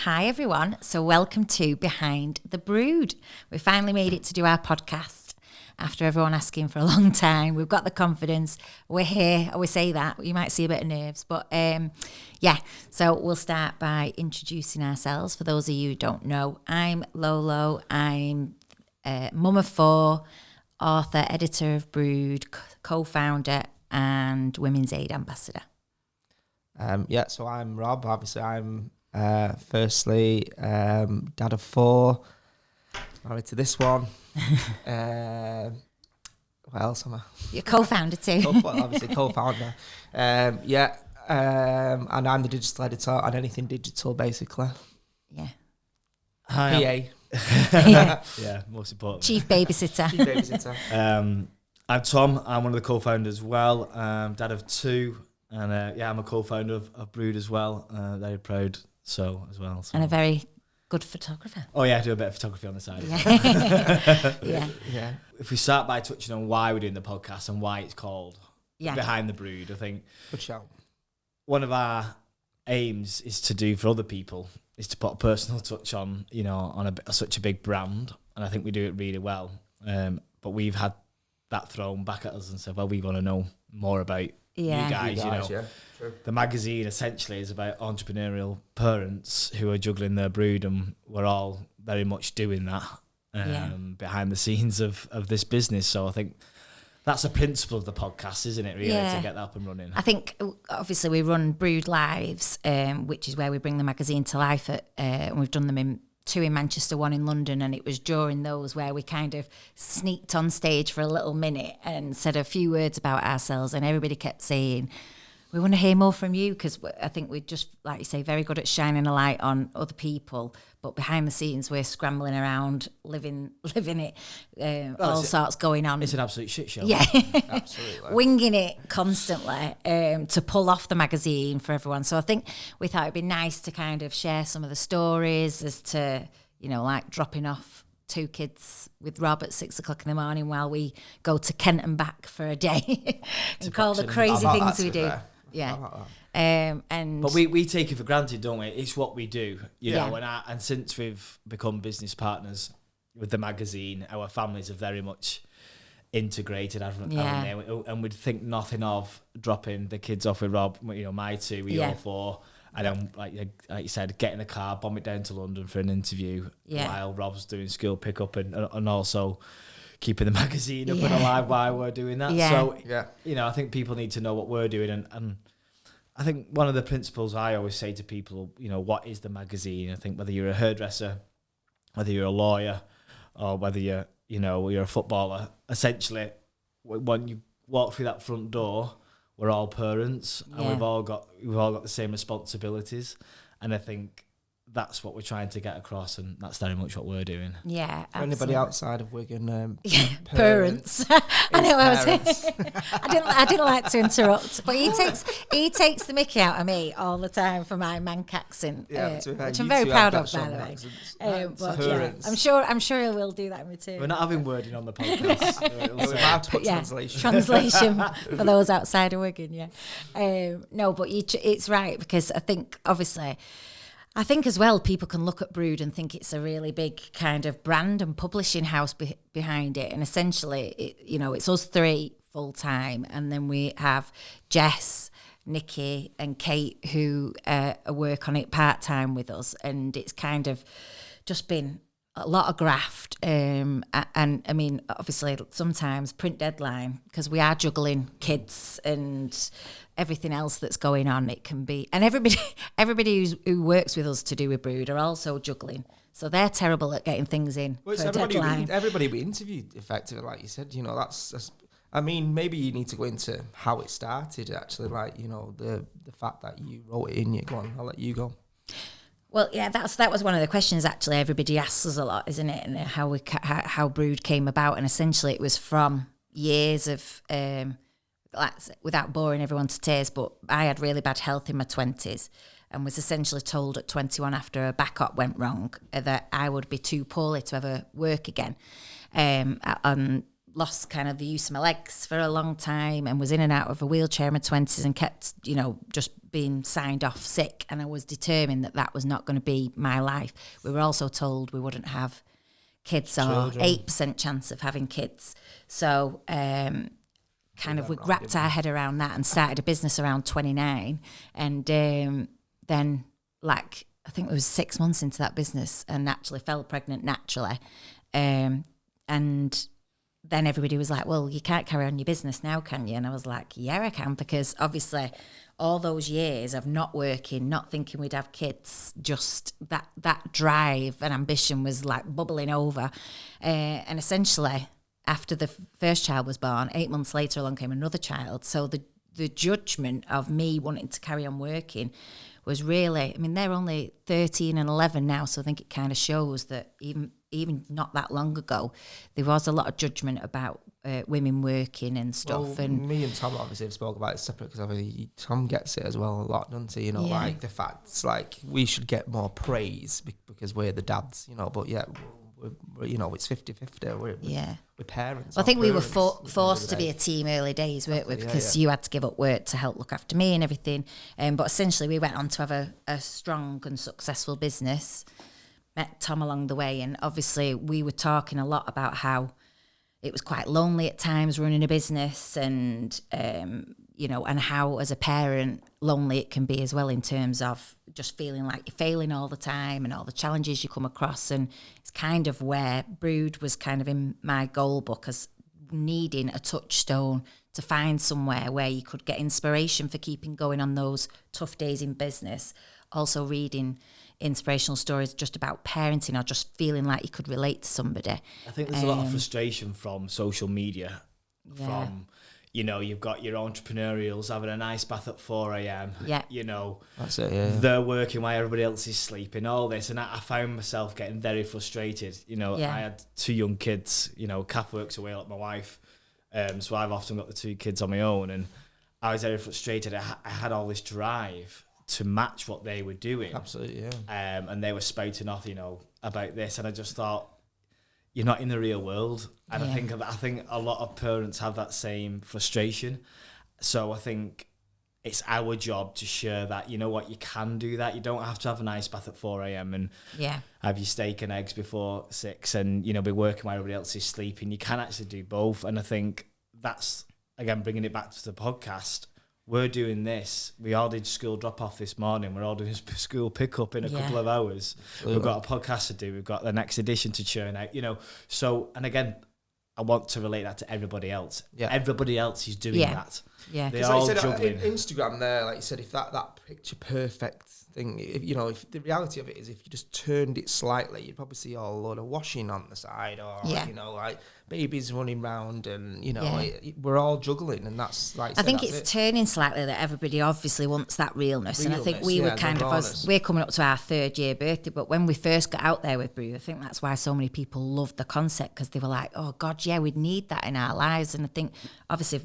Hi everyone, so welcome to Behind the Brood. We finally made it to do our podcast after everyone asking for a long time. We've got the confidence, we're here, we say that, you might see a bit of nerves, but so we'll start by introducing ourselves. For those of you who don't know, I'm Lolo, I'm mum of four, author, editor of BROOD, co-founder and Women's Aid ambassador. So I'm Rob, obviously I'm firstly, dad of four, married to this one. What else am I? You're co-founder too. Obviously co-founder. And I'm the digital editor on anything digital, basically. Yeah. Hi. Yeah. Yeah, most important. Chief babysitter. I'm Tom. I'm one of the co-founders as well. Dad of two. And I'm a co-founder of BROOD as well. Very proud as well. So. And a very good photographer. Oh yeah, I do a bit of photography on the side. Yeah. If we start by touching on why we're doing the podcast and why it's called Behind the Brood, I think Good shout. One of our aims is to do for other people is to put a personal touch on, such a big brand, and I think we do it really well. But we've had that thrown back at us and said, well, we want to know more about you guys. True. The magazine essentially is about entrepreneurial parents who are juggling their brood, and we're all very much doing that behind the scenes of this business. So I think that's the principle of the podcast, isn't it, really, to get that up and running? I think, obviously, we run BROOD Lives, which is where we bring the magazine to life, and we've done them two in Manchester, one in London, and it was during those where we kind of sneaked on stage for a little minute and said a few words about ourselves, and everybody kept saying, we want to hear more from you, because I think we're just, like you say, very good at shining a light on other people, but behind the scenes we're scrambling around, living it, all sorts going on. It's an absolute shit show. Yeah. Absolutely. Winging it constantly to pull off the magazine for everyone. So I think we thought it'd be nice to kind of share some of the stories as to, like dropping off two kids with Rob at 6 o'clock in the morning while we go to Kent and back for a day and call the crazy things we do. Yeah. But we take it for granted, don't we? It's what we do, know. And since we've become business partners with the magazine, our families are very much integrated, haven't they? And we'd think nothing of dropping the kids off with Rob. My two, all four, and then like you said, get in the car, bomb it down to London for an interview while Rob's doing school pickup and also keeping the magazine up and alive while we're doing that. So, I think people need to know what we're doing. And I think one of the principles I always say to people, what is the magazine? I think whether you're a hairdresser, whether you're a lawyer, or whether you're a footballer, essentially, when you walk through that front door, we're all parents and we've all got the same responsibilities. And I think that's what we're trying to get across, and that's very much what we're doing. Yeah, for anybody outside of Wigan, parents. I know. I didn't like to interrupt, but he takes the mickey out of me all the time for my Manc accent, which I'm very proud of, by the way. But I'm sure he will do that in return. We're not having wording on the podcast. Translation for those outside of Wigan. No, but it's right, because I think obviously. I think as well, people can look at BROOD and think it's a really big kind of brand and publishing house behind it. And essentially, it's us three full time. And then we have Jess, Nikki and Kate who work on it part time with us. And it's kind of just been a lot of graft. And I mean, obviously, sometimes print deadline, because we are juggling kids and everything else that's going on. It can be, and everybody who works with us to do with BROOD are also juggling, so they're terrible at getting things in for a deadline. Everybody we interviewed, effectively, like you said, that's I mean, maybe you need to go into how it started, actually, like, the fact that you wrote it in. Go on, I'll let you go. Well, yeah, that was one of the questions, actually, everybody asks us a lot, isn't it? And how BROOD came about, and essentially it was from years of without boring everyone to tears, but I had really bad health in my 20s and was essentially told at 21, after a back op went wrong, that I would be too poorly to ever work again. And lost kind of the use of my legs for a long time and was in and out of a wheelchair in my 20s and kept, you know, just being signed off sick. And I was determined that that was not going to be my life. We were also told we wouldn't have kids or 8% chance of having kids. So kind of we wrapped our head around that and started a business around 29. And then like, I think it was 6 months into that business and actually fell pregnant naturally. And then everybody was like, well, you can't carry on your business now, can you? And I was like, yeah, I can, because obviously all those years of not working, not thinking we'd have kids, just that drive and ambition was like bubbling over. And essentially, after the first child was born, 8 months later along came another child. So the judgment of me wanting to carry on working was really, I mean, they're only 13 and 11 now, so I think it kind of shows that even not that long ago, there was a lot of judgment about women working and stuff. Well, and me and Tom obviously have spoke about it separate, because obviously Tom gets it as well a lot, doesn't he? You know, like the facts, like we should get more praise because we're the dads, you know, but yeah, we're you know, it's 50-50. We're parents. Well, I think we were forced to be a team early days, weren't we? Because you had to give up work to help look after me and everything. But essentially, we went on to have a strong and successful business. Met Tom along the way, and obviously, we were talking a lot about how it was quite lonely at times running a business, and you know, and how as a parent lonely it can be as well, in terms of just feeling like you're failing all the time and all the challenges you come across. And it's kind of where BROOD was kind of in my goal book, as needing a touchstone to find somewhere where you could get inspiration for keeping going on those tough days in business. Also reading inspirational stories just about parenting, or just feeling like you could relate to somebody. I think there's a lot of frustration from social media, from, you know, you've got your entrepreneurials having a nice bath at 4 a.m. Yeah. You know, that's it, yeah. They're working while everybody else is sleeping, all this. And I found myself getting very frustrated. You know, I had 2 young kids, you know, Kath works away like my wife. So I've often got the 2 kids on my own, and I was very frustrated. I had all this drive to match what they were doing. Absolutely, yeah. And they were spouting off, you know, about this. And I just thought, you're not in the real world. And I think a lot of parents have that same frustration. So I think it's our job to share that, you know what, you can do that. You don't have to have an ice bath at 4 a.m. and have your steak and eggs before 6 and, you know, be working while everybody else is sleeping. You can actually do both. And I think that's, again, bringing it back to the podcast, we're doing this. We all did school drop-off this morning. We're all doing school pick-up in a couple of hours. We've got a podcast to do. We've got the next edition to churn out, you know. So, and again, I want to relate that to everybody else. Yeah. Everybody else is doing that. Yeah. They're all juggling. Instagram there, like you said, if that picture perfect thing, if the reality of it is, if you just turned it slightly, you'd probably see a load of washing on the side, or you know, like babies running round, and you know, we're all juggling, and that's like. I think it's turning slightly that everybody obviously wants that realness, and I think we were kind of, we're coming up to our 3rd year birthday, but when we first got out there with BROOD, I think that's why so many people loved the concept, because they were like, oh God, yeah, we'd need that in our lives. And I think obviously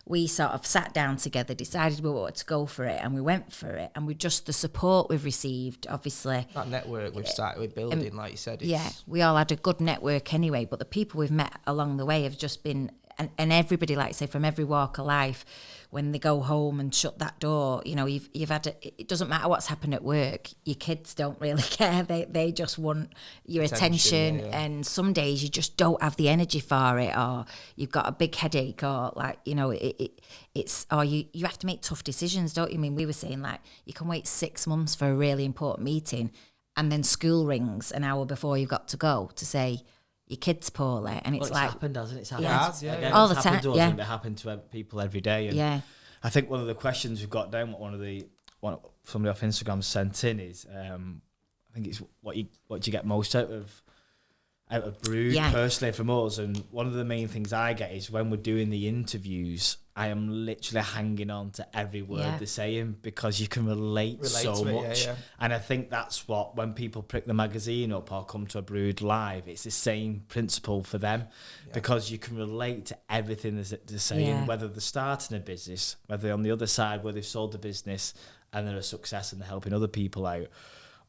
we sort of sat down together, decided we wanted to go for it, and we went for it. And we just, the support we've received, obviously. That network we've started with building, like you said. We all had a good network anyway, but the people we've met along the way have just been, and everybody, like I say, from every walk of life, when they go home and shut that door, you know, you've had it doesn't matter what's happened at work, your kids don't really care, they just want your attention. And some days you just don't have the energy for it, or you've got a big headache, or like, you know, it's or you have to make tough decisions, don't you? I mean, we were saying, like, you can wait 6 months for a really important meeting, and then school rings an hour before you've got to go to say your kid's poorly, and it's like happened, hasn't it? It's happened. All the time. It happened to people every day. And I think one of the questions we've got down, what somebody off Instagram sent in is, I think it's what do you get most out of BROOD personally from us. And one of the main things I get is when we're doing the interviews, I am literally hanging on to every word they're saying, because you can relate so much. And I think that's what, when people pick the magazine up or come to a BROOD live, it's the same principle for them, because you can relate to everything they're saying, whether they're starting a business, whether they're on the other side where they've sold the business and they're a success and they're helping other people out,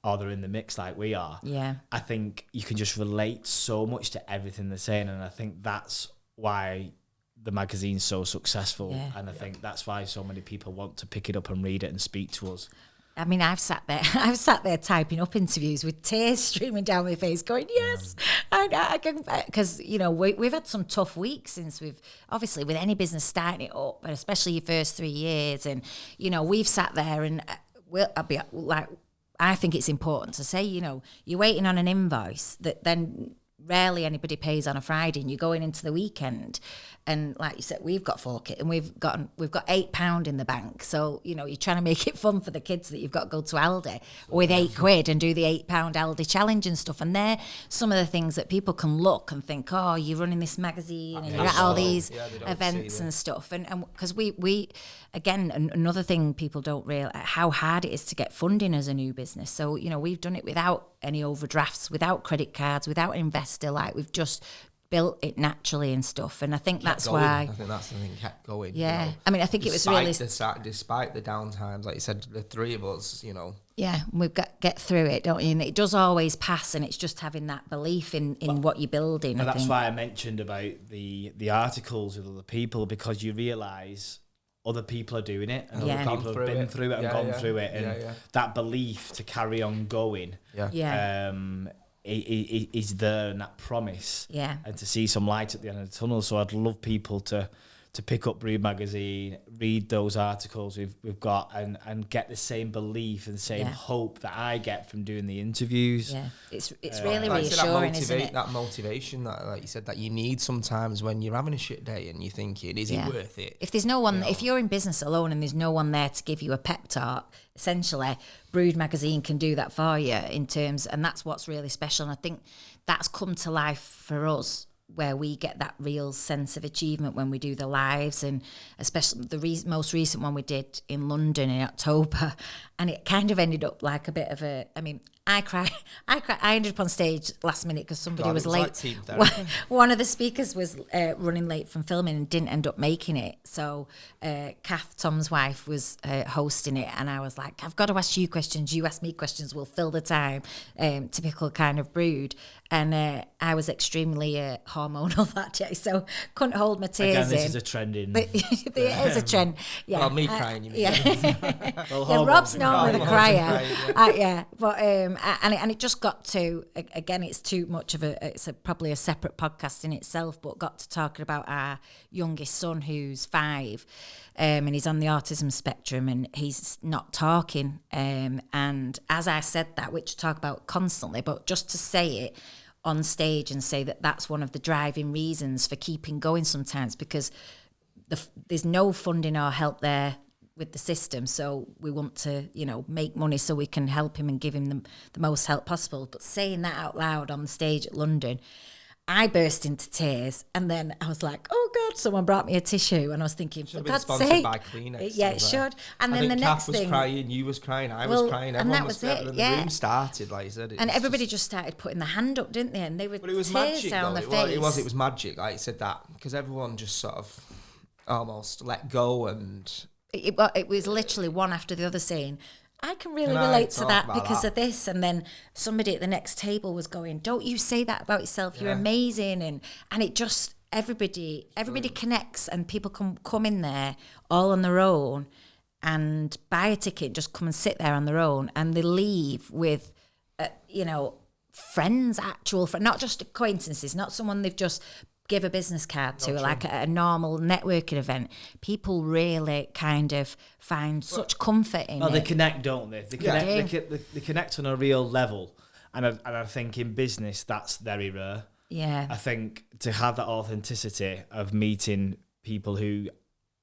or they're in the mix like we are. I think you can just relate so much to everything they're saying, and I think that's why the magazine's so successful, and I think that's why so many people want to pick it up and read it and speak to us. I mean, I've sat there typing up interviews with tears streaming down my face, going, yes, I can, because we've had some tough weeks since we've, obviously with any business starting it up, but especially your first 3 years, and we've sat there and I'll be like, I think it's important to say, you're waiting on an invoice that then rarely anybody pays on a Friday, and you're going into the weekend, and like you said, we've got 4 kids, and we've got £8 in the bank. So you're trying to make it fun for the kids that you've got to go to Aldi with £8 and do the £8 Aldi challenge and stuff. And they're some of the things that people can look and think, oh, you're running this magazine and you're at all these events and stuff. And because we again, another thing people don't realize how hard it is to get funding as a new business. So we've done it without any overdrafts, without credit cards, without an investor. Like we've just built it naturally and stuff, and I think that's why. I think that's the thing, kept going. Yeah, I mean, I think despite it was really despite the downtimes, like you said, the 3 of us, Yeah, we've got get through it, don't you? And it does always pass, and it's just having that belief in what you're building. And that's why I mentioned about the articles with other people, because you realise other people are doing it, and other people have been through it and gone through it, and that belief to carry on going. Is there, and that promise, and to see some light at the end of the tunnel. So I'd love people to pick up BROOD magazine, read those articles we've got, and get the same belief and the same hope that I get from doing the interviews. Yeah, it's really reassuring, isn't it? That motivation that, like you said, that you need sometimes when you're having a shit day and you're thinking, is it worth it? If there's no one, if you're in business alone and there's no one there to give you a pep talk, essentially, BROOD magazine can do that for you in terms, and that's what's really special. And I think that's come to life for us, where we get that real sense of achievement when we do the lives, and especially the most recent one we did in London in October, and it kind of ended up like a bit of a, I mean, I cried. I ended up on stage last minute because somebody was late. Like one of the speakers was running late from filming and didn't end up making it. So Kath, Tom's wife, was hosting it, and I was like, I've got to ask you questions. You ask me questions. We'll fill the time. Typical kind of BROOD. And I was extremely hormonal that day, so couldn't hold my tears in. This is a trend in. It is a trend. Yeah. Well, me crying, you mean? Yeah. Rob's normally the crier. But and it just got to, again, it's too much of it's probably a separate podcast in itself, but got to talking about our youngest son, who's 5, and he's on the autism spectrum, and he's not talking. And as I said that, which I talk about constantly, but just to say it on stage and say that that's one of the driving reasons for keeping going sometimes, because there's no funding or help there with the system, so we want to make money so we can help him and give him the most help possible. But saying that out loud on the stage at London, I burst into tears, and then I was like, oh God, someone brought me a tissue, and I was thinking, for God's sake. By Kleenex, yeah, it should. And then the next thing, Kath was crying, you was crying, I was crying, everyone was it. And the room started, like you said. And everybody just started putting the hand up, didn't they? And they were tears down their face. It was magic, like you said, that, because everyone just sort of almost let go, and it was literally one after the other saying, I can really relate to that because of this. And then somebody at the next table was going, don't you say that about yourself, you're amazing. And it just, everybody connects, and people can come in there all on their own and buy a ticket, just come and sit there on their own, and they leave with, friends, actual friends, not just acquaintances, not someone they've just give a business card to, like a normal networking event. People really kind of find such comfort in it. They connect, don't they? They connect on a real level, and I think in business that's very rare. Yeah, I think to have that authenticity of meeting people who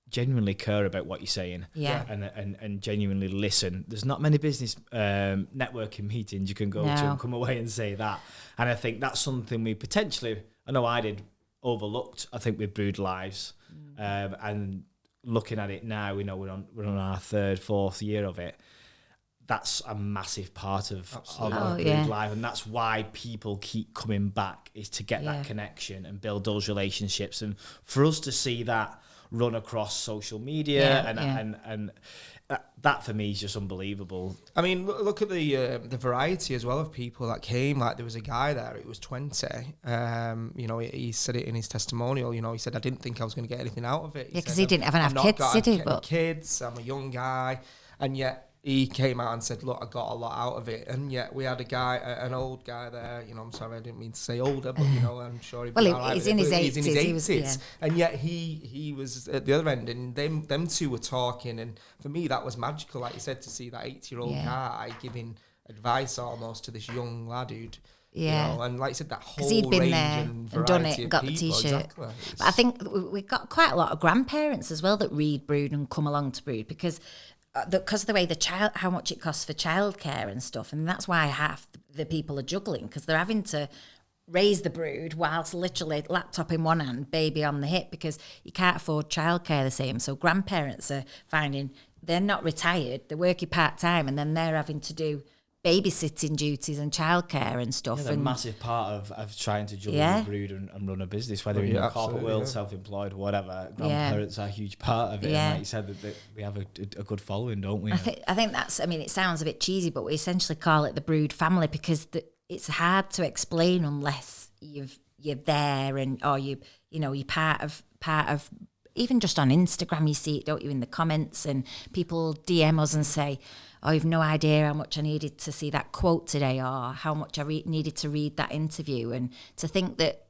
genuinely care about what you're saying, and genuinely listen. There's not many business networking meetings you can go to and come away and say that. And I think that's something we potentially, I know I did, overlooked, I think, with BROOD Lives, and looking at it now, we're on our 3rd, 4th year of it. That's a massive part of BROOD Live, and that's why people keep coming back, is to get that connection and build those relationships, and for us to see that run across social media, and that for me is just unbelievable. I mean, look at the variety as well of people that came. Like, there was a guy there, he was 20. You know, he said it in his testimonial. You know, he said, I didn't think I was going to get anything out of it. Because he didn't have kids, did he? But kids, I'm a young guy. And yet he came out and said, look, I got a lot out of it. And yet we had a guy, an old guy there, you know, I'm sorry, I didn't mean to say older, but, you know, I'm sure he'd be all right. He's in his 80s. He's in his 80s. And yet he was at the other end, and them two were talking. And for me, that was magical, like you said, to see that 80-year-old guy giving advice almost to this young lad who'd, you know, and like you said, that whole he'd been range there and done it, got the t-shirt. Exactly. But I think we've got quite a lot of grandparents as well that read BROOD and come along to BROOD because of the way how much it costs for childcare and stuff, and that's why half the people are juggling, because they're having to raise the brood whilst literally laptop in one hand, baby on the hip, because you can't afford childcare the same. So grandparents are finding they're not retired, they're working part-time, and then they're having to do babysitting duties and childcare and stuff. Yeah, a massive part of trying to juggle the brood and run a business, whether in the corporate world, self-employed, whatever. Grandparents are a huge part of it. And like you said, that we have a good following, don't we? I think that's, I mean, it sounds a bit cheesy, but we essentially call it the BROOD family because it's hard to explain unless you're there or you're part of. Even just on Instagram, you see it, don't you, in the comments, and people DM us and say, oh, you've no idea how much I needed to see that quote today, or how much I needed to read that interview. And to think that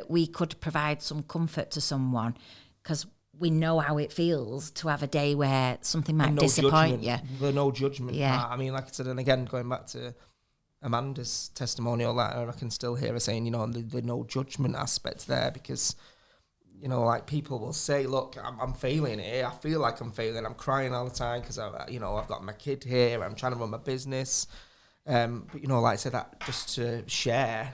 we could provide some comfort to someone, because we know how it feels to have a day where something might disappoint you. There's no judgment. Yeah. I mean, like I said, and again, going back to Amanda's testimonial letter, I can still hear her saying, you know, the no judgment aspect there, because, you know, like, people will say, look, I'm failing here. I feel like I'm failing. I'm crying all the time because, I've got my kid here. I'm trying to run my business. But, you know, like I said, that just to share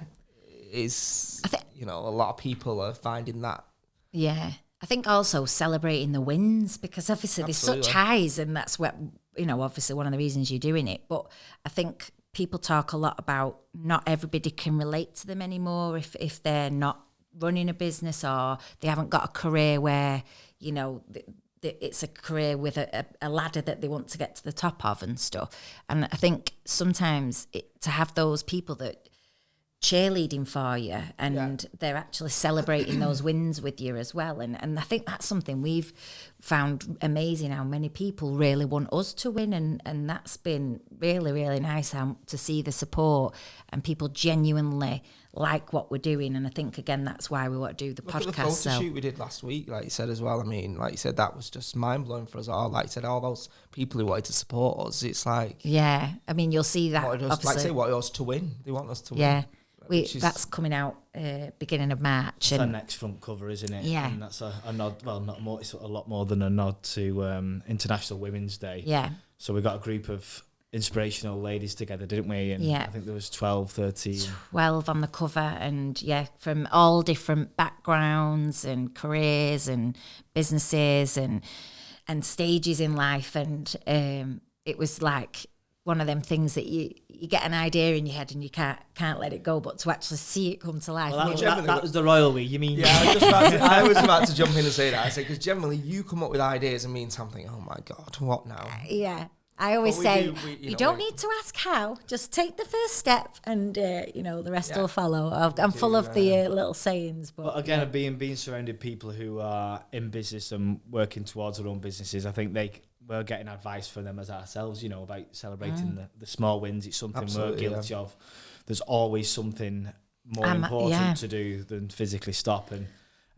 is, a lot of people are finding that. Yeah. I think also celebrating the wins, because obviously there's such highs, and that's what, you know, obviously one of the reasons you're doing it. But I think people talk a lot about not everybody can relate to them anymore if they're not running a business, or they haven't got a career where, you know, it's a career with a ladder that they want to get to the top of and stuff. And I think sometimes to have those people that cheerleading for you, and they're actually celebrating those wins with you as well. And I think that's something we've found amazing, how many people really want us to win. And that's been really, really nice to see the support and people genuinely like what we're doing. And I think, again, that's why we want to do the podcast. Look at the photo shoot we did last week, like you said as well. I mean, like you said, that was just mind-blowing for us all. Like you said, all those people who wanted to support us, it's like... Yeah, I mean, you'll see that, wanted us to win. They want us to win. Yeah. That's coming out beginning of March. It's our next front cover, isn't it? Yeah. And that's a nod, well, not more, it's a lot more than a nod to International Women's Day. Yeah. So we got a group of inspirational ladies together, didn't we? And I think there was 12, 13. 12 on the cover, and from all different backgrounds and careers and businesses and stages in life. And it was like one of them things that you get an idea in your head and you can't let it go, but to actually see it come to life. Well, that was the royal we, you mean? Yeah, I was about to jump in and say that. I said, because generally you come up with ideas and mean something, oh my God, what now? Yeah. I always say, you don't need to ask how, just take the first step and, the rest will follow. I'm full of the little sayings. But again, being surrounded people who are in business and working towards their own businesses, I think we're getting advice from them as ourselves, you know, about celebrating the small wins. It's something we're guilty of. There's always something more important to do than physically stop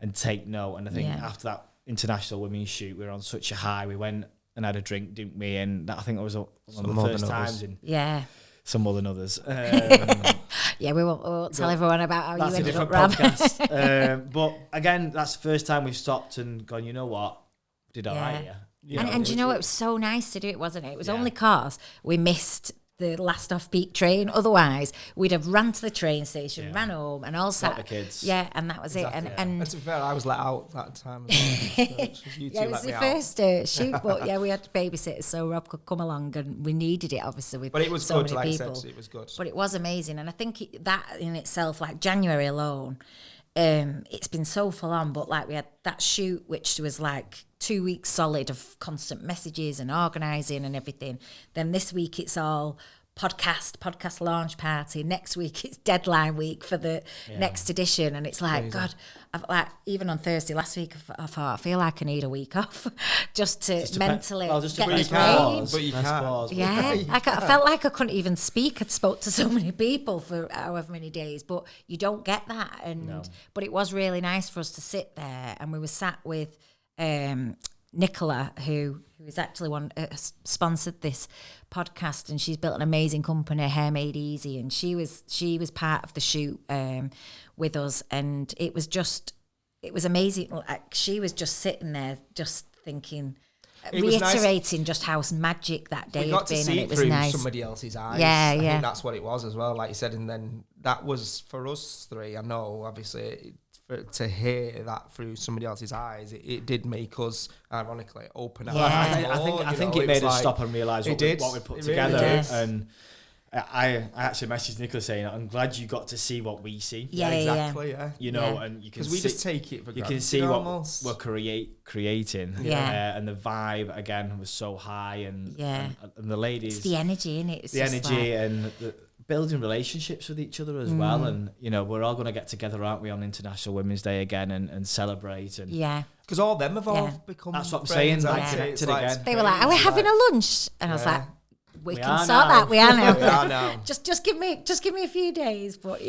and take note. And I think after that International Women's Shoot, we were on such a high. We went and had a drink, didn't we? And I think it was one of the first times. Some more than others. We won't tell everyone about how you ended up, Rob. That's a different podcast. But again, that's the first time we've stopped and gone, you know what? We did all right, And you know, it was so nice to do it, wasn't it? It was only cause we missed the last off-peak train. Otherwise, we'd have run to the train station, ran home, and all sat. The kids. Yeah, and that was it. And to be fair, I was let out that time as well. It was the first shoot, but we had babysitters, so Rob could come along, and we needed it, obviously, with but it was so good, many like people. I said, it was good. But it was amazing, and I think that in itself, like January alone, it's been so full on, but like we had that shoot, which was like 2 weeks solid of constant messages and organising and everything. Then this week it's all podcast launch party. Next week it's deadline week for the next edition, and it's like, God, I've like even on Thursday last week I thought I feel like I need a week off just to mentally get this right. But you can't. Yeah, I felt like I couldn't even speak. I'd spoke to so many people for however many days, but you don't get that. And but it was really nice for us to sit there, and we were sat with Nicola, who is actually sponsored this podcast, and she's built an amazing company, Hair Made Easy, and she was part of the shoot with us, and it was amazing. Like, she was just sitting there, just thinking, reiterating just how magic that day had been, and it was nice. Somebody else's eyes. I think that's what it was as well, like you said, and then that was for us three. I know, obviously. To hear that through somebody else's eyes, it did make us, ironically, open our eyes. I think it made us stop and realise what we put together. Really, and I actually messaged Nicola saying, I'm glad you got to see what we see. Yeah, exactly. You know, and you can because we just take it for granted. You can see what we're creating. And the vibe again was so high, and the ladies. It's the energy in it. It's the energy and building relationships with each other as well, and you know, we're all going to get together, aren't we, on International Women's Day again and celebrate, and because all them have all become. That's what I'm saying. Connected again. They were like, "Are we having a lunch?" And I was like, "We can sort that. We are now. We are now. Just give me a few days." But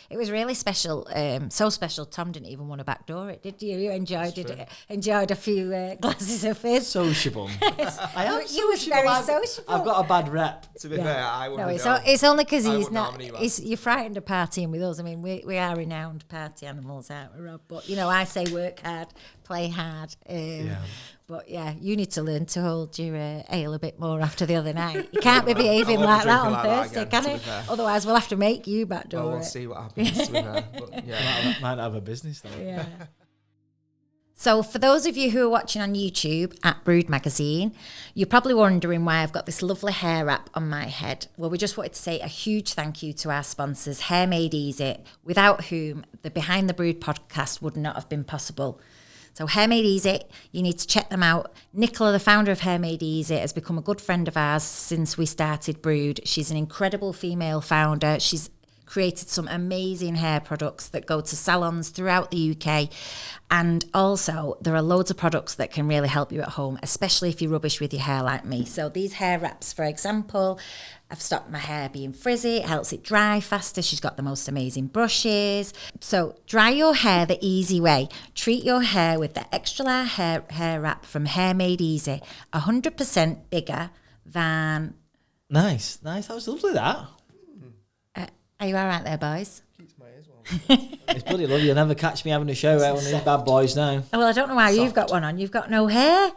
it was really special. So special. Tom didn't even want to backdoor it, did you? You enjoyed a few glasses of fizz. Sociable. I am. You was very sociable. I've got a bad rep. To be fair, I wouldn't. No, it's only because he's not. You're frightened of partying with us. I mean, we are renowned party animals, aren't we, Rob? But you know, I say work hard, play hard. But you need to learn to hold your ale a bit more after the other night. You can't be behaving like that on Thursday, can you? Otherwise, we'll have to make you backdoor it. We'll see what happens with her. But might have a business though. Yeah. So for those of you who are watching on YouTube at BROOD Magazine, you're probably wondering why I've got this lovely hair wrap on my head. Well, we just wanted to say a huge thank you to our sponsors, Hair Made Easy, without whom the Behind the Brood podcast would not have been possible. So Hair Made Easy, you need to check them out. Nicola, the founder of Hair Made Easy, has become a good friend of ours since we started BROOD. She's an incredible female founder. She's created some amazing hair products that go to salons throughout the UK. And also, there are loads of products that can really help you at home, especially if you're rubbish with your hair like me. So these hair wraps, for example, have stopped my hair being frizzy. It helps it dry faster. She's got the most amazing brushes. So dry your hair the easy way. Treat your hair with the extra large hair wrap from Hair Made Easy. 100% bigger than... Nice. That was lovely, that. Are you all right there, boys? It's bloody lovely. You'll never catch me having a show out on these bad boys now. Well, I don't know why you've got one on. You've got no hair.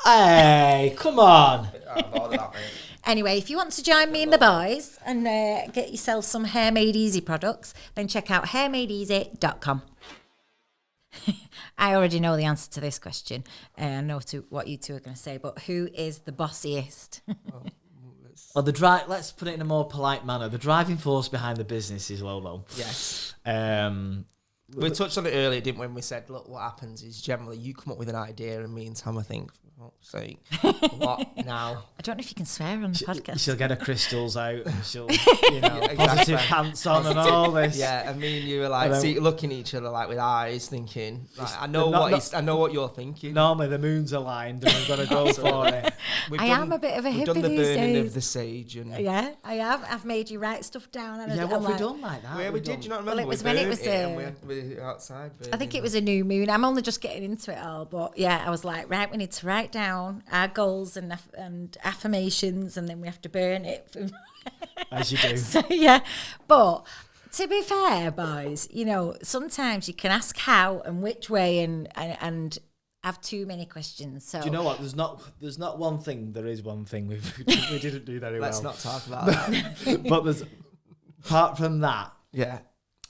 Hey, come on. Anyway, if you want to join me and the boys and get yourself some Hair Made Easy products, then check out hairmadeeasy.com. I already know the answer to this question. I know what you two are going to say, but who is the bossiest? Well, let's put it in a more polite manner. The driving force behind the business is Lolo. Yes. We touched on it earlier, didn't we? When we said, look, what happens is generally you come up with an idea and me and Tom, I think, what now? I don't know if you can swear on the podcast. She'll get her crystals out and she'll, positive pants on and all this. Yeah, and me and you were like looking at each other like with eyes, thinking, like, I know what you're thinking. Normally the moon's aligned and we've got to go for it. I am a bit of a hippie We've done the these burning days. Of the sage. And yeah, I have. I've made you write stuff down. And what have we done like that? Yeah, we did. Do you not remember? Well, it was when it was we outside. I think it was a new moon. I'm only just getting into it all, but yeah, I was like, right, we need to write down our goals and affirmations, and then we have to burn it. As you do. So, yeah, but to be fair, boys, sometimes you can ask how and which way, and have too many questions. So do you know what? There's not one thing. There is one thing we didn't do very well. Let's not talk about that. But apart from that, yeah,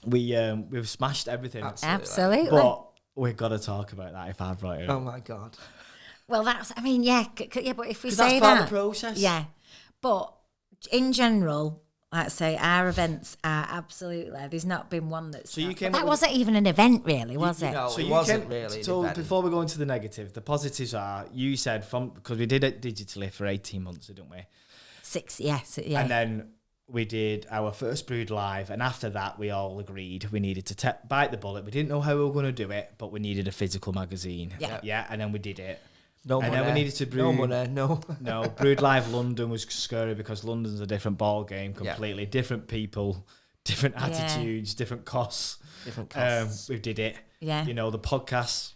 we've smashed everything. Absolutely. But we've got to talk about that if I brought it up. Oh my God. Well, but if we say that's part of the process. yeah. But in general, like I say, our events are absolutely. There's not been one that's. So you came. That wasn't even an event, really, was it? No, so it wasn't really. So before we go into the negative, the positives are you said because we did it digitally for 18 months, didn't we? 6, yes, yeah. And then we did our first Brood live, and after that, we all agreed we needed to bite the bullet. We didn't know how we were going to do it, but we needed a physical magazine. Yeah, and then we did it. No and money. Then we needed to Brood. No money, no. No, Brood Live London was scary because London's a different ball game completely. Different people, different attitudes, different costs. Different costs. We did it. Yeah. You know, the podcasts,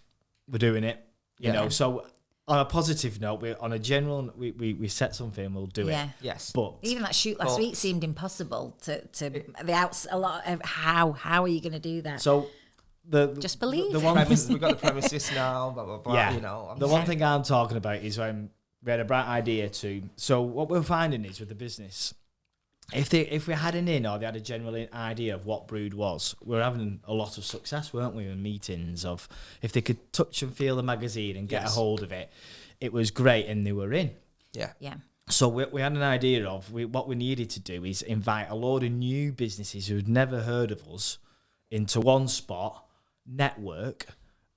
we're doing it. You know, so on a positive note, on a general, we set something and we'll do it. Yes. But even that shoot last week seemed impossible a lot of how are you going to do that? So just believe. We've got the premises now, blah, blah, blah. Yeah. You know, the one thing I'm talking about is when we had a bright idea too. So what we're finding is with the business, if we had an in or they had a general idea of what Brood was, we're having a lot of success, weren't we, in meetings of if they could touch and feel the magazine and get a hold of it, it was great and they were in. Yeah. So we had an idea of what we needed to do is invite a load of new businesses who had never heard of us into one spot, network,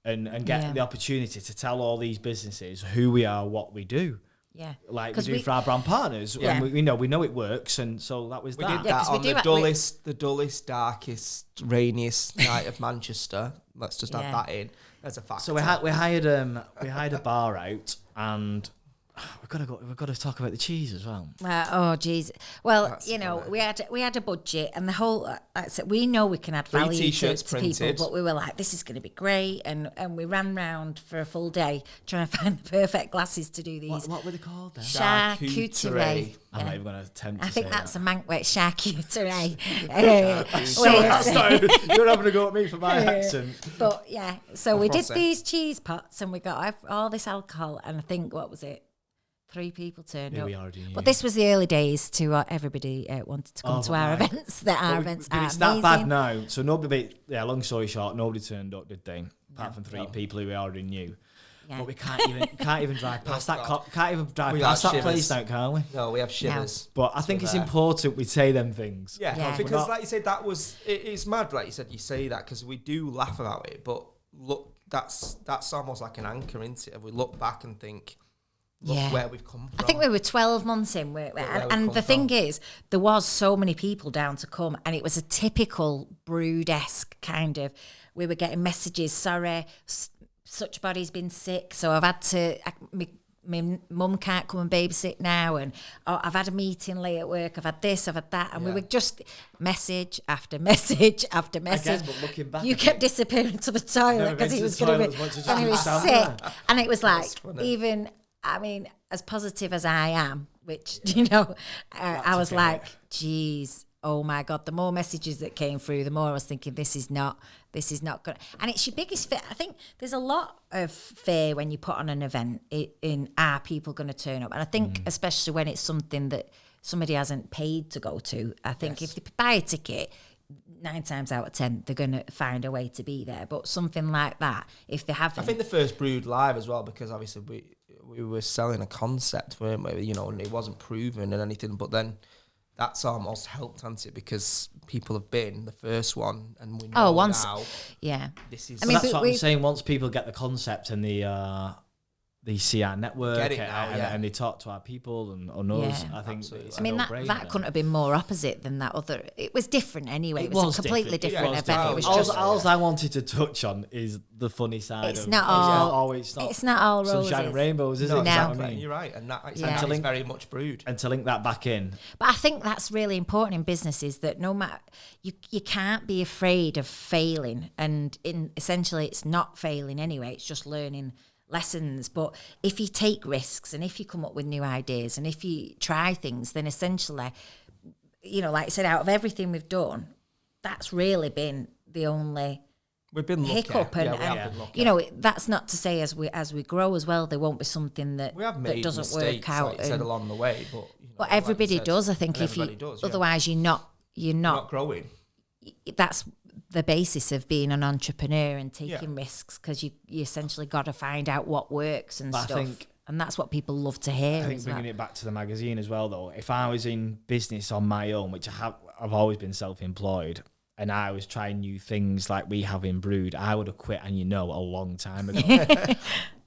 and get the opportunity to tell all these businesses who we are, what we do. Yeah, like we do for our brand partners. Yeah. And we know it works, and so that was we that. did that on the dullest, darkest, rainiest night of Manchester. Let's just add that in as a fact. So we hired a bar out, and we've got to talk about the cheese as well. Oh geez. Well, That's you know, funny. we had a budget, and the whole. Like I said, we know we can add value to people, but we were like, this is going to be great, and we ran round for a full day trying to find the perfect glasses to do these. What were they called then? Charcuterie. I'm not even going to attempt to I think say that's that. a mankway charcuterie. You're having a go at me for my accent. But yeah, so we did these cheese pots, and we got all this alcohol, and I think what was it? 3 people turned up. But this was the early days to everybody wanted to come to our events. Events are it's amazing. that bad now. So long story short, nobody turned up, did they? Apart from 3 people who we already knew. Yeah. But we can't even drive past that. Can't even drive past that place now, can we? No, we have shivers. No. But I think it's important we say them things. Yeah. Because like you said, it's mad. Like you said, you say that because we do laugh about it. But look, that's almost like an anchor, isn't it? If we look back and think. Where we've come from. I think we were 12 months in, and the thing is, there was so many people down to come, and it was a typical Brood-esque kind of. We were getting messages. Sorry, such body's been sick, so I've had to. My mum can't come and babysit now, and I've had a meeting late at work. I've had this, I've had that, and we were just message after message after message. Again, but looking back, you kept disappearing to the toilet because he was going to be, and he was sick, and it was like even. I mean, as positive as I am, which, you know, I was like, geez, oh my God, the more messages that came through, the more I was thinking, this is not good. And it's your biggest fear. I think there's a lot of fear when you put on an event in are people going to turn up? And I think especially when it's something that somebody hasn't paid to go to, I think if they buy a ticket, 9 times out of 10, they're going to find a way to be there. But something like that, if they haven't. I think the first Brood live as well, because obviously we were selling a concept, weren't we? You know, and it wasn't proven and anything, but then that's almost helped, hasn't it? Because people have been the first one, and we know now. Yeah, this is. I mean, that's what I'm saying. Once people get the concept and they see our network and they talk to our people and us, I think. It's that couldn't have been more opposite than that other. It was different anyway. It was a completely different event. It was all I wanted to touch on is the funny side. It's not all roses. Sunshine and rainbows, is it? Exactly. You're right, and that is very much Brood. And to link that back in. But I think that's really important in businesses, that no matter you can't be afraid of failing, and essentially it's not failing anyway. It's just learning lessons. But if you take risks and if you come up with new ideas and if you try things, then essentially, you know, like I said, out of everything we've done, that's really been the only we've been hiccup. And you know, that's not to say as we grow as well, there won't be something that doesn't work out. Like you said, along the way, but everybody does. I think otherwise you're not growing. That's the basis of being an entrepreneur and taking risks, because you essentially got to find out what works and stuff. I think And that's what people love to hear. I think bringing it back to the magazine as well, though, if I was in business on my own, which I've always been self-employed, and I was trying new things like we have in Brood, I would have quit, and a long time ago.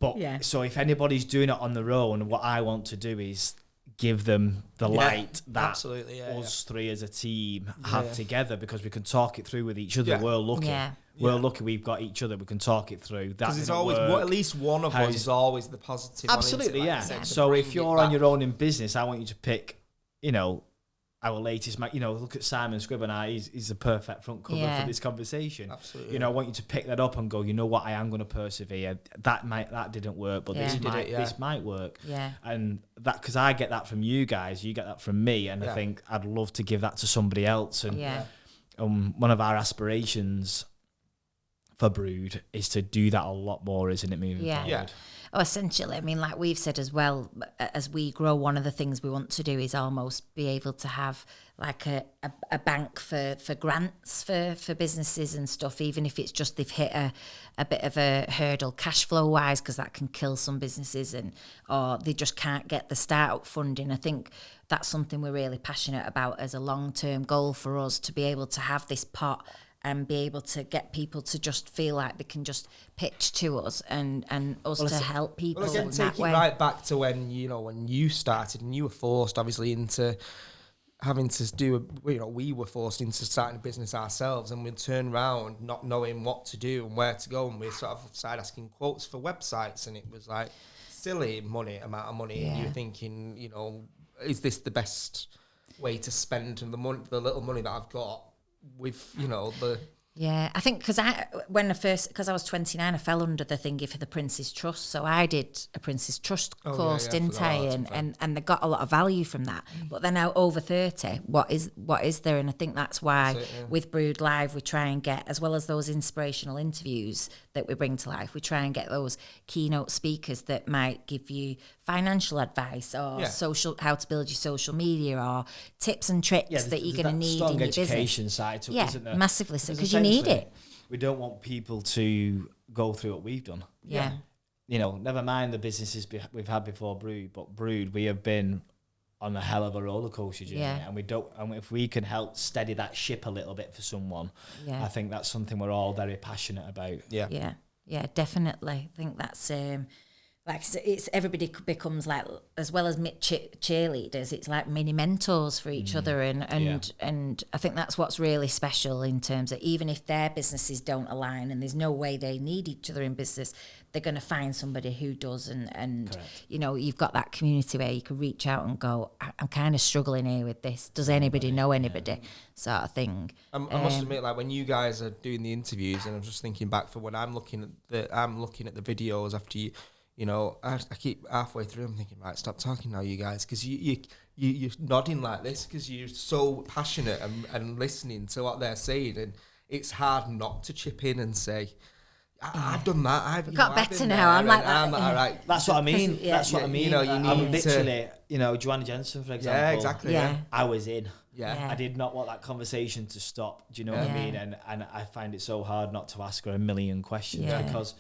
But so if anybody's doing it on their own, what I want to do is give them the light that us three as a team have together, because we can talk it through with each other. We're lucky. We're lucky we've got each other. We can talk it through. Because it's always at least one of us is always the positive. Absolutely, So if you're on your own in business, I want you to pick, our latest, look at Simon Scribner. He's the perfect front cover for this conversation. Absolutely. I want you to pick that up and go, you know what, I am going to persevere. That didn't work, but this might work. Yeah. And that, because I get that from you guys, you get that from me, and I think I'd love to give that to somebody else. And one of our aspirations for Brood is to do that a lot more, isn't it, moving forward? Yeah. Oh, essentially, I mean, like we've said as well, as we grow, one of the things we want to do is almost be able to have like a bank for grants for businesses and stuff, even if it's just they've hit a bit of a hurdle cash flow wise, because that can kill some businesses, or they just can't get the startup funding. I think that's something we're really passionate about as a long-term goal for us, to be able to have this pot and be able to get people to just feel like they can just pitch to us and us to help people. Well, again, take it right back to when you started and you were forced, obviously, into having to do. We were forced into starting a business ourselves, and we'd turn around not knowing what to do and where to go, and we sort of started asking quotes for websites, and it was like silly amount of money, and you're thinking, is this the best way to spend the little money that I've got? With I think because I was 29, I fell under the thingy for the Prince's Trust, so I did a Prince's Trust course, didn't I? And they got a lot of value from that. But then now over 30, what is there? And I think that's why with Brood Live we try and get, as well as those inspirational interviews that we bring to life, we try and get those keynote speakers that might give you financial advice or how to build your social media, or tips and tricks that you're going to need in your business. Education side to it, isn't there? Massively so, because you need it. We don't want people to go through what we've done. Yeah. Never mind the businesses we've had before Brood, but Brood, we have been on a hell of a roller coaster journey, and if we can help steady that ship a little bit for someone, I think that's something we're all very passionate about. Yeah, definitely. I think that's like it's everybody becomes like, as well as cheerleaders, it's like mini mentors for each other, and I think that's what's really special in terms of, even if their businesses don't align and there's no way they need each other in business, they're going to find somebody who does, and you've got that community where you can reach out and go, I'm kind of struggling here with this, does anybody know anybody, sort of thing. I must admit, like when you guys are doing the interviews, and I'm just thinking back for when I'm looking at the videos after you. I keep halfway through, I'm thinking, right, stop talking now, you guys, because you're nodding like this because you're so passionate and listening to what they're saying, and it's hard not to chip in and say, I've done that. I've got better now. I'm like that. All right. That's what I mean. That's what I mean. You need literally, Joanna Jensen, for example. Yeah, exactly. Yeah. I was in. Yeah. I did not want that conversation to stop. Do you know what I mean? And I find it so hard not to ask her a million questions because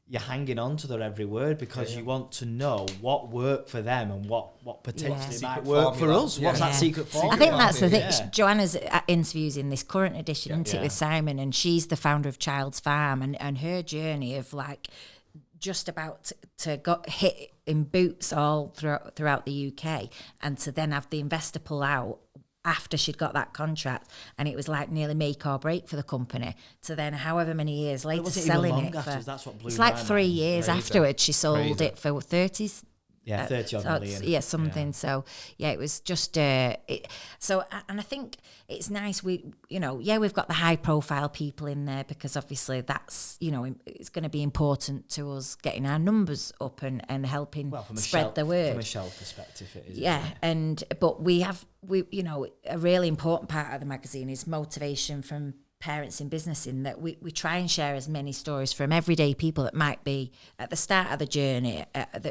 you're hanging on to their every word, because you want to know what worked for them and what potentially might work for us. What's that secret formula? I think that's the thing. Joanna's interviews in this current edition, isn't it, with Simon, and she's the founder of Child's Farm, and her journey of like just about to got hit in boots all throughout the UK, and to then have the investor pull out after she'd got that contract, and it was like nearly make or break for the company, to then however many years later selling it for, that's what blew it's like 3 years afterwards she sold it for 30s. Yeah, 30 odd million. Yeah, something. Yeah. So, it was just... and I think it's nice, we've got the high-profile people in there, because obviously that's, it's going to be important to us getting our numbers up and helping spread the word. From a shelf perspective, it is. Yeah, but we a really important part of the magazine is motivation from parents in business in that we try and share as many stories from everyday people that might be at the start of the journey,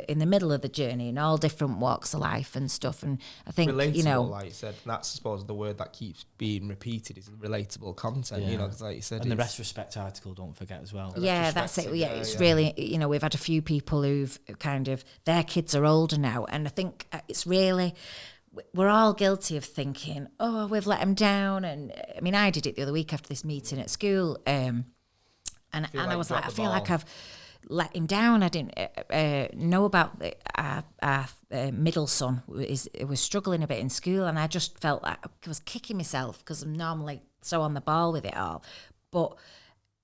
in the middle of the journey, in all different walks of life and stuff. And I think, relatable, you know, like you said, that's I suppose the word that keeps being repeated is relatable content, you know, because like you said. And the retrospect article, don't forget as well. Yeah, that's it. Yeah, it's really, you know, we've had a few people who've kind of, their kids are older now. And I think it's really, we're all guilty of thinking, oh, we've let them down. And I mean, I did it the other week after this meeting at school. And I was like, I feel like I've let him down. I didn't know about our middle son was struggling a bit in school. And I just felt like I was kicking myself because I'm normally so on the ball with it all. But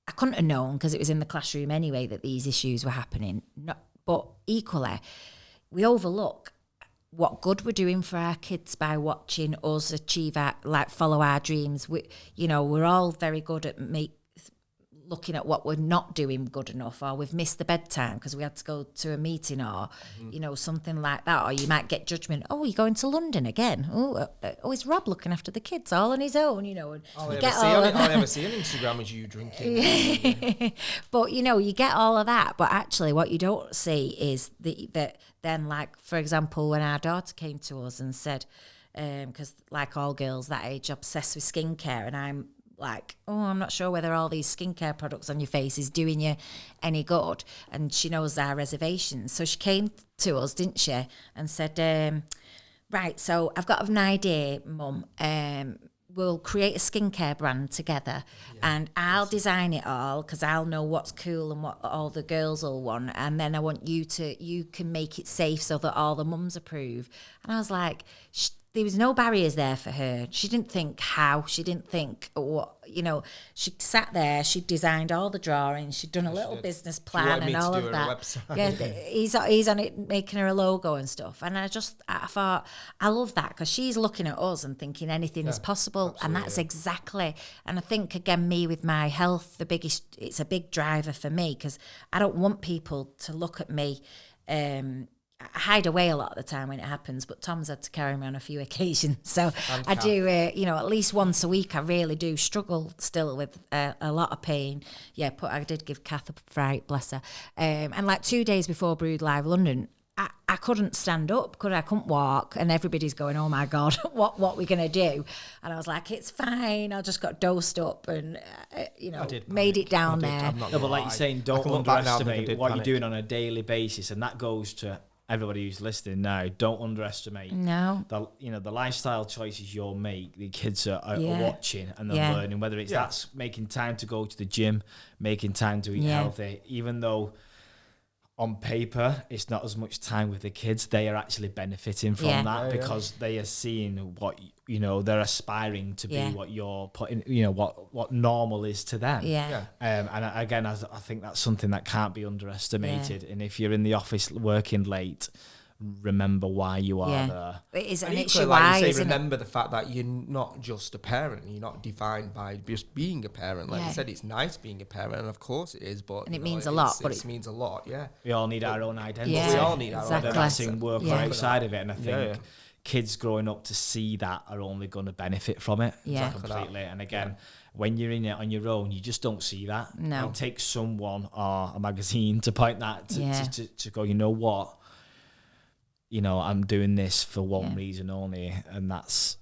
I couldn't have known because it was in the classroom anyway that these issues were happening. But equally, we overlook what good we're doing for our kids by watching us achieve follow our dreams. We're all very good at looking at what we're not doing good enough, or we've missed the bedtime because we had to go to a meeting, or you know, something like that. Or you might get judgment. Oh, you're going to London again? Oh, is Rob looking after the kids all on his own? You know, and all I ever see on Instagram is you drinking. But you know, you get all of that. But actually, what you don't see is that then, like for example, when our daughter came to us and said, because like all girls that age, obsessed with skincare, and I'm like, oh, I'm not sure whether all these skincare products on your face is doing you any good. And she knows our reservations. So she came to us, didn't she, and said, right, so I've got an idea, Mum. We'll create a skincare brand together, and I'll design it all because I'll know what's cool and what all the girls will want. And then I want you can make it safe so that all the mums approve. And I was like, there was no barriers there for her. She didn't think how. She didn't think what. You know, she sat there. She designed all the drawings. She'd done a little business plan and all of that. Yeah, he's on it, making her a logo and stuff. And I thought, I love that because she's looking at us and thinking anything is possible. And that's exactly. And I think again, me with my health, it's a big driver for me because I don't want people to look at me. I hide away a lot of the time when it happens, but Tom's had to carry me on a few occasions. So I do, at least once a week, I really do struggle still with a lot of pain. Yeah, I did give Kath a fright, bless her. And like 2 days before Brood Live London, I couldn't stand up, I couldn't walk, and everybody's going, oh my God, what we're going to do? And I was like, it's fine, I just got dosed up and, made it down there. No, but like you're saying, don't underestimate what you're doing on a daily basis, and that goes to everybody who's listening now. Don't underestimate the lifestyle choices you'll make. The kids are watching and they're learning, whether it's that's making time to go to the gym, making time to eat healthy, even though on paper it's not as much time with the kids, they are actually benefiting from that because they are seeing what they're aspiring to be what you're putting, what normal is to them. And again, I think that's something that can't be underestimated. And if you're in the office working late, remember why you are there. It is, and it's your why. You say, remember the fact that you're not just a parent. You're not defined by just being a parent. Like you said, it's nice being a parent, and of course it is. But it means a lot. It means a lot. Yeah, we all need our own identity. We all need our own identity. That's in work or outside of it, and I think kids growing up to see that are only going to benefit from it completely. And again, when you're in it on your own, you just don't see that. No, it takes someone or a magazine to point that to go, you know what, I'm doing this for one reason only, and that's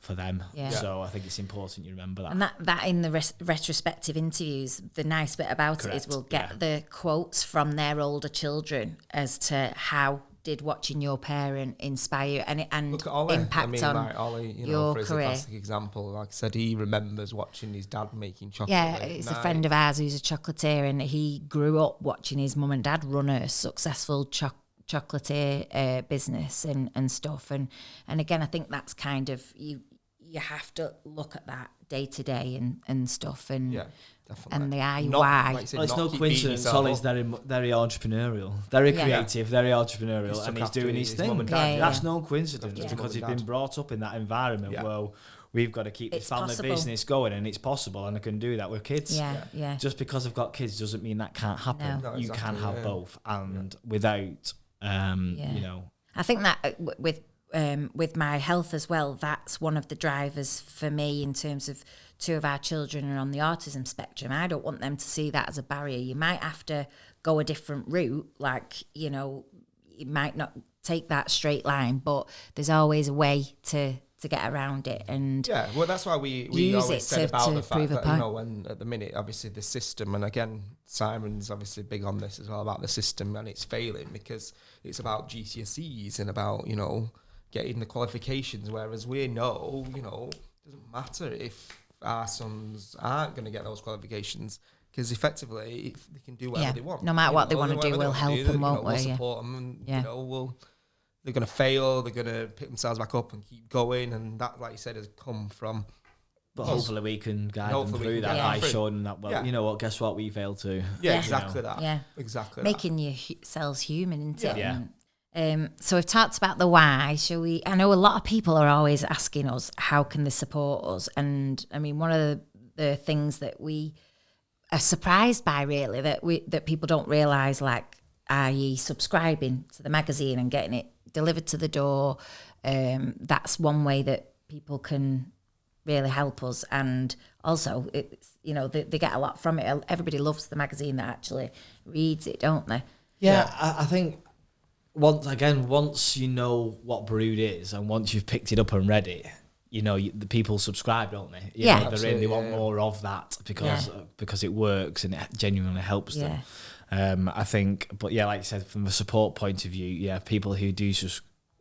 for them. So I think it's important you remember that. And that in the retrospective interviews, the nice bit about it is we'll get the quotes from their older children as to how did watching your parent inspire and impact on Ollie, your for career. A classic example. Like I said, he remembers watching his dad making chocolate. Yeah, it's a friend of ours who's a chocolatier, and he grew up watching his mum and dad run a successful chocolatier business and stuff. And again, I think that's kind of you have to look at that day to day and stuff. And and the why. It's no coincidence Ollie's very entrepreneurial, very creative, very entrepreneurial, and he's doing his thing. That's no coincidence because he's been brought up in that environment where we've got to keep this family business going, and it's possible, and I can do that with kids. Just because I've got kids doesn't mean that can't happen. No, you can have both, and without I think that with my health as well, that's one of the drivers for me in terms of 2 of our children are on the autism spectrum. I don't want them to see that as a barrier. You might have to go a different route, like, you know, you might not take that straight line, but there's always a way to get around it. And yeah, well, that's why we always said about the fact that, you know, when at the minute, obviously the system, and again, Simon's obviously big on this as well, about the system, and it's failing because it's about GCSEs and about, you know, getting the qualifications, whereas we know, you know, it doesn't matter if our sons aren't going to get those qualifications, because effectively they can do whatever they want. No matter what they want to do, we'll help them, won't we? We'll support them, and you know, they're going to fail, they're going to pick themselves back up and keep going, and that, like you said, has come from. But hopefully we can guide them through that by showing them that, well, you know what, guess what, we failed to. Yeah, exactly that. Yeah, exactly. Making yourselves human, isn't it? Yeah. So we've talked about the why. Shall we? I know a lot of people are always asking us, how can they support us? And I mean, one of the things that we are surprised by, really, that people don't realise, like, i.e. subscribing to the magazine and getting it delivered to the door. That's one way that people can really help us. And also, it's, you know, they get a lot from it. Everybody loves the magazine that actually reads it, don't they? Yeah. I think once you know what BROOD is, and once you've picked it up and read it, you know, the people subscribe, don't they? You know, they want more of that because it works and it genuinely helps them. I think, but yeah, like you said, from a support point of view, people who do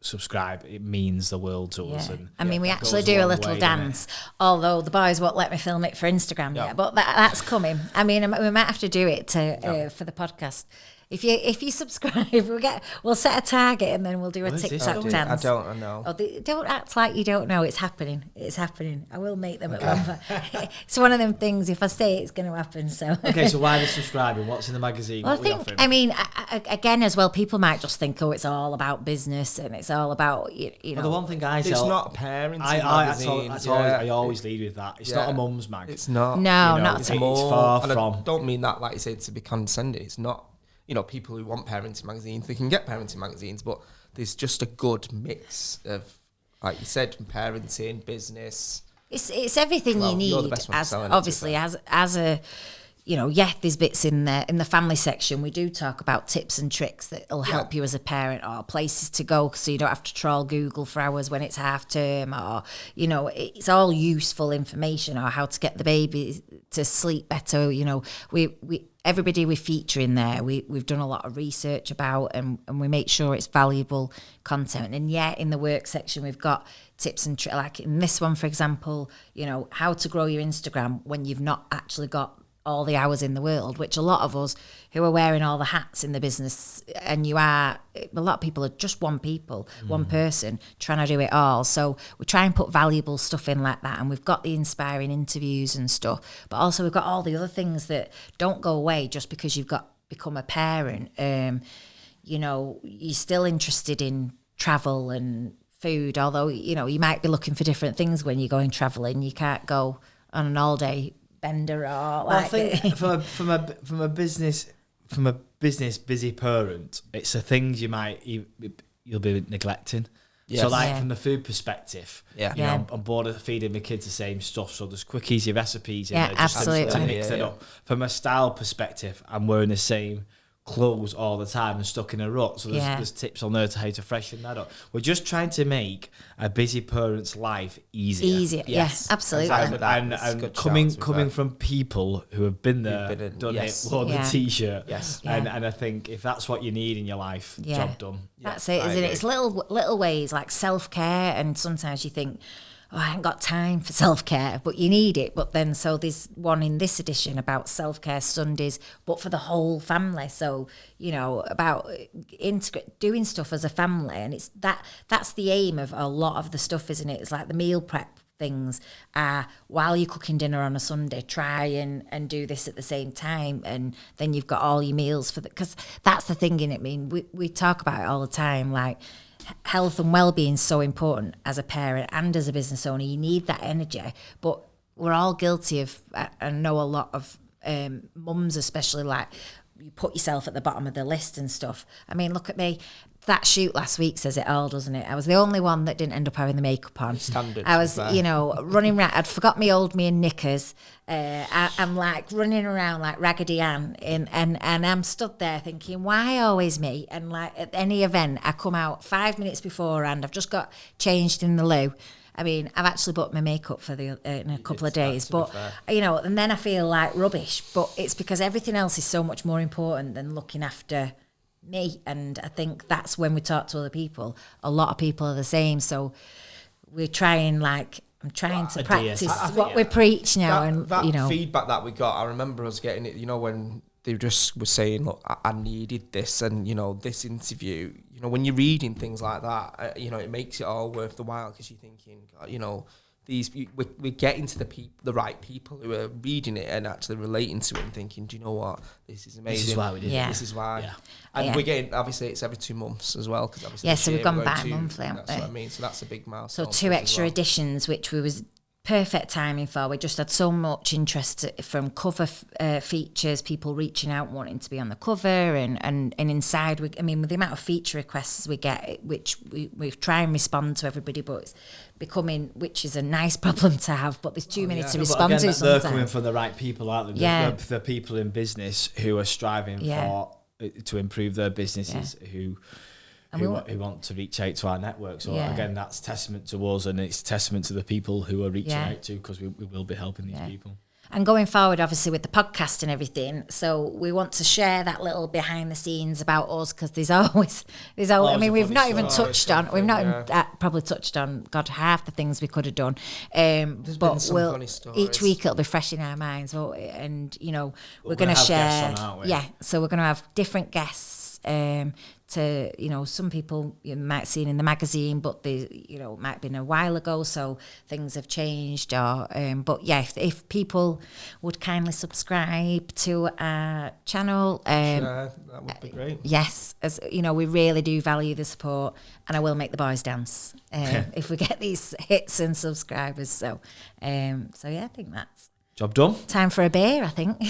subscribe, it means the world to us. And I mean, we actually do a little dance, although the boys won't let me film it for Instagram yet, but that's coming. I mean, we might have to do it for the podcast. If you subscribe, we'll set a target and then we'll do a TikTok dance. I don't know. Oh, don't act like you don't know. It's happening. It's happening. I will make them at one point. It's one of them things. If I say it's going to happen. So okay. So why are they subscribing? What's in the magazine? Well, I mean, again, as well, people might just think, oh, it's all about business and it's all about you know. Well, the one thing it's not a parenting magazine. I always lead with that. It's not a mum's mag. It's not. No, you know, not. It's far from. I don't mean that, like you said, to be condescending. It's not. You know, people who want parenting magazines, they can get parenting magazines, but there's just a good mix of, like you said, parenting, business. It's everything you need. As obviously, as a, you know, there's bits in there in the family section. We do talk about tips and tricks that'll help you as a parent, or places to go so you don't have to trawl Google for hours when it's half term, or you know, it's all useful information, or how to get the baby to sleep better. You know, everybody we feature in there, we've done a lot of research about, and we make sure it's valuable content. And in the work section, we've got tips and tricks. Like in this one, for example, you know, how to grow your Instagram when you've not actually got all the hours in the world, which a lot of us who are wearing all the hats in the business, and a lot of people are just one person trying to do it all. So we try and put valuable stuff in like that, and we've got the inspiring interviews and stuff, but also we've got all the other things that don't go away just because you've become a parent. You know, you're still interested in travel and food, although, you know, you might be looking for different things when you're going traveling. You can't go on an all-day bender or like. I think from a business busy parent, it's the things you'll be neglecting. Yes. So like from the food perspective, you know, I'm bored of feeding my kids the same stuff, so there's quick easy recipes in there just absolutely. to mix it up. From a style perspective, I'm wearing the same clothes all the time and stuck in a rut, so there's tips on there to how to freshen that up. We're just trying to make a busy parent's life easier. Yes, absolutely. And coming from people who have been there, done it, worn the t-shirt, and I think if that's what you need in your life, job done. That's it, isn't it? It's little ways like self-care, and sometimes you think, oh, I haven't got time for self-care, but you need it. But then, so there's one in this edition about self-care Sundays, but for the whole family. So, you know, about doing stuff as a family. And it's that's the aim of a lot of the stuff, isn't it? It's like the meal prep things. While you're cooking dinner on a Sunday, try and do this at the same time. And then you've got all your meals because that's the thing, innit? I mean, we talk about it all the time, like, health and well-being is so important as a parent and as a business owner. You need that energy, but we're all guilty of, I know a lot of mums especially, like, you put yourself at the bottom of the list and stuff. I mean, look at me. that shoot last week says it all, doesn't it? I was the only one that didn't end up having the makeup on. Standard. I was, running around. I'd forgot me old me in knickers. I'm like running around like Raggedy Ann, and I'm stood there thinking, why always me? And like at any event, I come out 5 minutes beforehand. I've just got changed in the loo. I mean, I've actually bought my makeup for in a couple of days, but and then I feel like rubbish. But it's because everything else is so much more important than looking after me. And I think that's when we talk to other people. A lot of people are the same, so we're trying I'm trying to practice what we preach now. That feedback that we got, I remember us getting it, when they just were saying, look, I needed this, and this interview, when you're reading things like that, it makes it all worth the while, because you're thinking, we're getting to the right people who are reading it and actually relating to it and thinking, do you know what, this is amazing. This is why we did it. This is why. Yeah. And we're getting, obviously it's every 2 months as well, because obviously so we've gone bi-monthly. That's what I mean. So that's a big milestone. So 2 extra editions, which was perfect timing for. We just had so much interest from cover features, people reaching out wanting to be on the cover, and inside with the amount of feature requests we get, which we try and respond to everybody, but it's becoming, which is a nice problem to have, but there's too many to respond to sometimes. They're coming from the right people, aren't they? Yeah. The people in business who are striving to improve their businesses, who want to reach out to our network. So again, that's testament to us, and it's testament to the people who are reaching out to, because we will be helping these people. And going forward, obviously, with the podcast and everything, so we want to share that little behind the scenes about us, because there's always. I mean, we've not even touched on. We've not even probably touched on half the things we could have done. But each week it'll be fresh in our minds, and we're going to share. So we're going to have different guests. To some people you might see in the magazine, but it might have been a while ago, so things have changed. Or but if people would kindly subscribe to our channel, that would be great. Yes, as we really do value the support, and I will make the boys dance if we get these hits and subscribers. So I think that's job done. Time for a beer, I think.